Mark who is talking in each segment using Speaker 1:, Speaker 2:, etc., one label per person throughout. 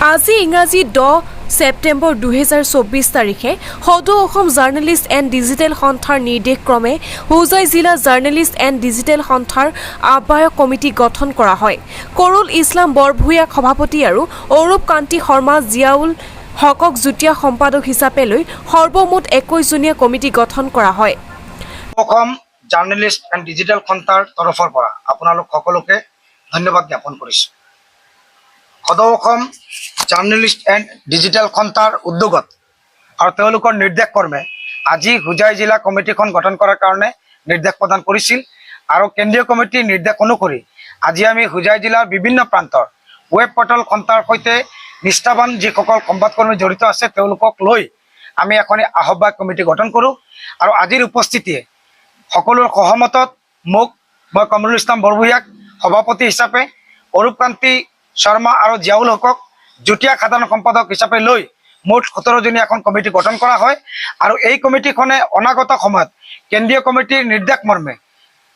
Speaker 1: আজি ইংৰাজী 10 ছেপ্টেম্বৰ 2024 তাৰিখে সদৌ অসম জাৰ্নেলিষ্ট এণ্ড ডিজিটেল সন্থাৰ নিৰ্দেশক্ৰমে হোজাই জিলা জাৰ্নেলিষ্ট এণ্ড ডিজিটেল সন্থাৰ আহ্বায়ক কমিটি গঠন কৰা হয়। কৰুল ইছলাম বৰভূঞাক সভাপতি আৰু অৰূপ কান্তি শৰ্মা জিয়াউল হকক যুটীয়া সম্পাদক হিচাপে লৈ সৰ্বমুঠ 21 জনীয়া কমিটি গঠন কৰা হয়।
Speaker 2: অসম জাৰ্নেলিষ্ট এণ্ড ডিজিটেল সন্থাৰ তৰফৰ পৰা আপোনালোক সকলোকে ধন্যবাদ জ্ঞাপন কৰিছোঁ। সদৌ অসম জাৰ্নেলিষ্ট এণ্ড ডিজিটেল সন্থাৰ উদ্যোগত আৰু তেওঁলোকৰ নিৰ্দেশ কৰ্মে আজি হোজাই জিলা কমিটিখন গঠন কৰাৰ কাৰণে নিৰ্দেশ প্ৰদান কৰিছিল আৰু কেন্দ্ৰীয় কমিটিৰ নিৰ্দেশ অনুসৰি আজি আমি হোজাই জিলাৰ বিভিন্ন প্ৰান্তৰ ৱেব পৰ্টেল সন্থাৰ সৈতে নিষ্ঠাবান যিসকল সংবাদকৰ্মী জড়িত আছে তেওঁলোকক লৈ আমি এখন আহ্বায়ক কমিটি গঠন কৰোঁ আৰু আজিৰ উপস্থিতিয়ে সকলোৰ সহমতত মই কমৰুল ইছলাম বৰভূঞাক সভাপতি হিচাপে অৰূপ কান্তি শৰ্মা আৰু জিয়াউল হকক যুটীয়া সাধাৰণ সম্পাদক হিচাপে লৈ মুঠ 17 জনীয়া এখন কমিটি গঠন কৰা হয় আৰু এই কমিটিখনে অনাগত সময়ত কেন্দ্ৰীয় কমিটিৰ নিৰ্দেশ মৰ্মে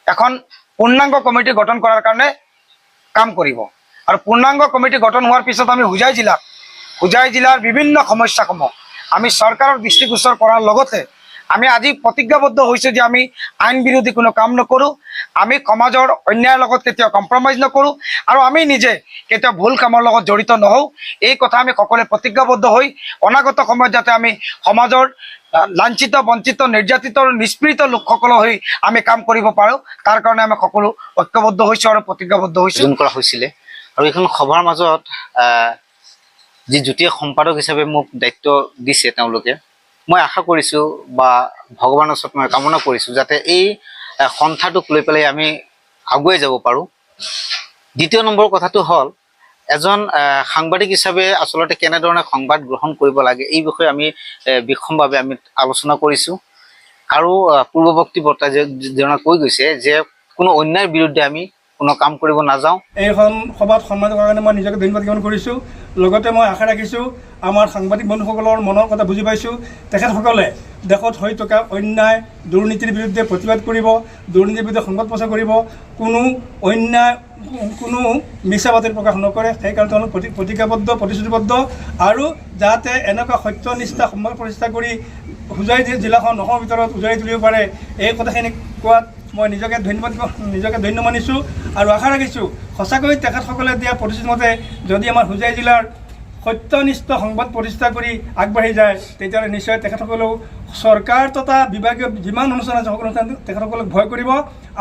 Speaker 2: এখন পূৰ্ণাংগ কমিটি গঠন কৰাৰ কাৰণে কাম কৰিব আৰু পূৰ্ণাংগ কমিটি গঠন হোৱাৰ পিছত আমি হোজাই জিলাৰ বিভিন্ন সমস্যাসমূহ আমি চৰকাৰৰ দৃষ্টিগোচৰ কৰাৰ লগতে আমি আজি প্ৰতিজ্ঞাবদ্ধ হৈছোঁ যে আমি আইন বিৰোধী কোনো কাম নকৰোঁ, আমি সমাজৰ অন্যায়ৰ লগত কেতিয়াও কম্প্ৰমাইজ নকৰোঁ আৰু আমি নিজে কেতিয়াও ভুল কামৰ লগত জড়িত নহওঁ। এই কথা আমি সকলোৱে প্ৰতিজ্ঞাবদ্ধ হৈ অনাগত সময়ত যাতে আমি সমাজৰ লাঞ্ছিত বঞ্চিত নিৰ্যাতিত নিষ্পীড়িত লোকসকলৰ হৈ আমি কাম কৰিব পাৰোঁ তাৰ কাৰণে আমি সকলো ঐক্যবদ্ধ হৈছোঁ আৰু প্ৰতিজ্ঞাবদ্ধ হৈছোঁ
Speaker 3: কৰা হৈছিলে। আৰু এইখন সভাৰ মাজত যি যুটীয়া সম্পাদক হিচাপে মোক দায়িত্ব দিছে তেওঁলোকে, মই আশা কৰিছোঁ বা ভগৱানৰ ওচৰত মই কামনা কৰিছোঁ যাতে এই সন্থাটোক লৈ পেলাই আমি আগুৱাই যাব পাৰোঁ। দ্বিতীয় নম্বৰ কথাটো হ'ল এজন সাংবাদিক হিচাপে আচলতে কেনেধৰণে সংবাদ গ্ৰহণ কৰিব লাগে এই বিষয়ে আমি বিশদভাৱে আমি আলোচনা কৰিছোঁ আৰু পূৰ্বৱৰ্তী বৰ্তাজনে কৈ গৈছে যে কোনো অন্যায়ৰ বিৰুদ্ধে আমি কোনো কাম কৰিব নাযাওঁ।
Speaker 4: এইখন সভাত সন্মানিত কৰাৰ কাৰণে মই নিজকে ধন্যবাদ জ্ঞাপন কৰিছোঁ। লগতে মই আশা ৰাখিছোঁ আমাৰ সাংবাদিক বন্ধুসকলৰ মনৰ কথা বুজি পাইছোঁ, তেখেতসকলে দেশত হৈ থকা অন্যায় দুৰ্নীতিৰ বিৰুদ্ধে প্ৰতিবাদ কৰিব, দুৰ্নীতিৰ বিৰুদ্ধে সংবাদ প্ৰচাৰ কৰিব, কোনো অন্যায় কোনো মিছা বাতৰি প্ৰকাশ নকৰে। সেইকাৰণে তেওঁলোক প্ৰতিজ্ঞাবদ্ধ প্ৰতিশ্ৰুতিবদ্ধ আৰু যাতে এনেকুৱা সত্যনিষ্ঠা সংবাদ প্ৰতিষ্ঠা কৰি হোজাই জিলাখন অসমৰ ভিতৰত উজাৰি তুলিব পাৰে এই কথাখিনি কোৱাত মই নিজকে ধন্য মানিছোঁ আৰু আশা ৰাখিছোঁ সঁচাকৈ তেখেতসকলে দিয়া প্ৰতিশ্ৰুতি মতে যদি আমাৰ হোজাই জিলাৰ সত্যনিষ্ঠ সংবাদ প্ৰতিষ্ঠা কৰি আগবাঢ়ি যায় তেতিয়াহ'লে নিশ্চয় তেখেতসকলেও চৰকাৰ তথা বিভাগীয় যিমান অনুষ্ঠান আছে সকলো অনুষ্ঠান তেখেতসকলক ভয় কৰিব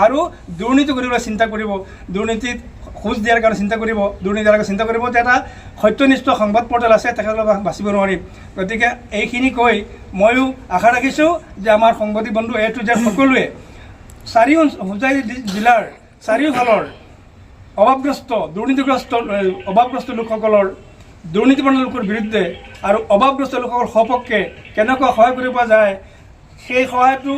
Speaker 4: আৰু দুৰ্নীতি কৰিবলৈ চিন্তা কৰিব, দুৰ্নীতিত খোজ দিয়াৰ কাৰণে চিন্তা কৰিব, দুৰ্নীতি দিয়াৰ কাৰণে চিন্তা কৰিব যে এটা সত্যনিষ্ঠ সংবাদ পৰ্টেল আছে তেখেতসকলক বাচিব নোৱাৰিম। গতিকে এইখিনি কৈ ময়ো আশা ৰাখিছোঁ যে আমাৰ সাংবাদিক বন্ধু A to Z সকলোৱে হোজাই জিলাৰ চাৰিওফালৰ অভাৱগ্ৰস্ত অভাৱগ্ৰস্ত লোকসকলৰ দুৰ্নীতিপূৰ্ণ লোকৰ বিৰুদ্ধে আৰু অভাৱগ্ৰস্ত লোকসকলৰ সপক্ষে কেনেকৈ সহায় কৰিব যায় সেই সহায়টো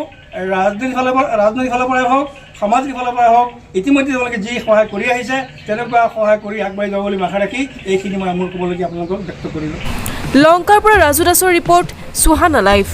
Speaker 4: ৰাজনৈতিক ফালৰ পৰাই হওক সামাজিক ফালৰ পৰাই হওক ইতিমধ্যে তেওঁলোকে যি সহায় কৰি আহিছে তেনেকুৱা সহায় কৰি আগবাঢ়ি যাব বুলি আশা ৰাখি এইখিনি মই মোৰ ক'বলগীয়া আপোনালোকক ব্যক্ত কৰিলোঁ।
Speaker 1: লংকাৰ পৰা ৰাজু দাসৰ ৰিপৰ্ট, সুহানা লাইভ।